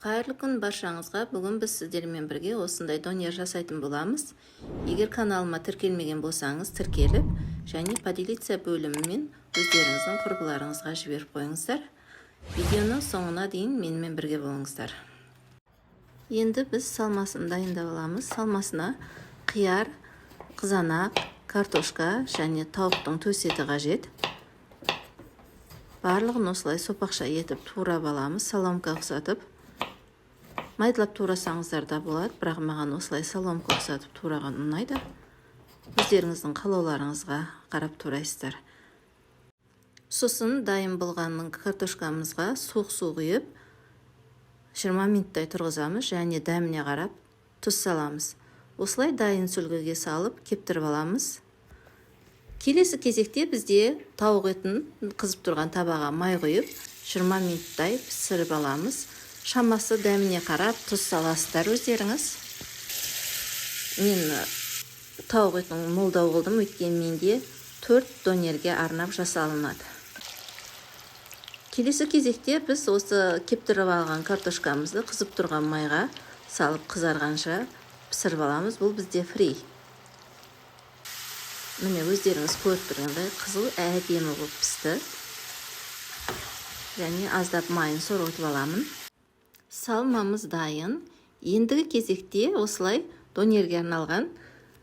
Қайырлы күн баршаңызға. Бүгін біз сіздермен бірге осындай донер жасайтын боламыз. Егер каналыма тіркелмеген болсаңыз, тіркеліп, және поделиться бөлімімен өздеріңіздің құрбыларыңызға жіберіп қойыңыздар. Видеоны соңына дейін менімен бірге болыңыздар. Енді біз салмасын дайындап аламыз. Салмасына қияр, қызанақ, картошка және тауықтың төс еті қажет. Барлығын осылай сопақша етіп турап аламыз, соломка ұқсатып. Майдалап турасаңыздар да болады, бірақ маған осылай соломка ұқсатып тураған ұнайды. Өздеріңіздің қалауларыңызға қарап турайсыздар. Сосын дайын болғанның картошкамызға суық су құйып, 20 минуттай тұрғызамыз және дәміне қарап тұз саламыз. Осылай дайын сүлгіге салып, кептіріп аламыз. Келесі кезекте бізде тауық етін қызып тұрған табаға май құйып, 20 минуттай пісіріп аламыз. Шамасы дәміне қарап тұз саласыздар өздеріңіз. Мен тауық етін молдау қылдым, өйткені менде 4 донерге арнап жасалынады. Келесі кезекте біз осы кептіріп алған картошкамызды қызып тұрған майға салып қызарғанша пісіріп аламыз. Бұл бізде фри. Міне өздеріңіз көріп тұрғандай қызыл әдемі болып пісті. Және аздап майын сорғытып аламын. Салмамыз дайын. Ендігі кезекте осылай донерге арналған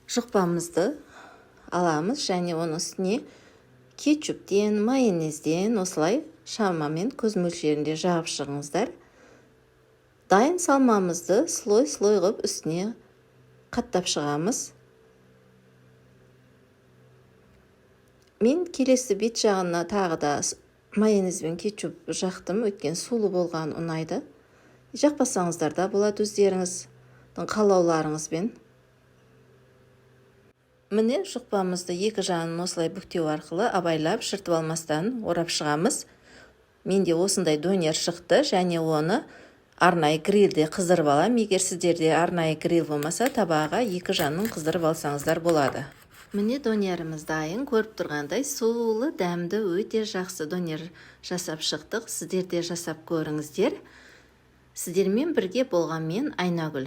жұқпамызды аламыз және оның үстіне кетчуптен, майонезден осылай шамамен көз мөлшерінде жағып шығыңыздар. Дайын салмамызды слой-слой ғып үстіне қаттап шығамыз. Мен келесі бет жағына тағы да майонез бен кетчуп жақтым, өткен сулы болған ұнайды. Жақпасаңыздар да болады өздеріңіздің қалауларыңызбен. Міне жұқпамызды екі жағын осылай бүктеу арқылы абайлап шыртып алмастан орап шығамыз. Менде осындай донер шықты және оны арнайы грилде қыздырып алам. Егер сіздерде арнайы грил болмаса, табаға екі жанын қыздырып алсаңыздар болады. Міне донеріміз дайын. Көріп тұрғандай сулы, дәмді, өте жақсы донер жасап шықтық. Сіздер де жасап көріңіздер. Сіздермен бірге болған мен Айнагүл.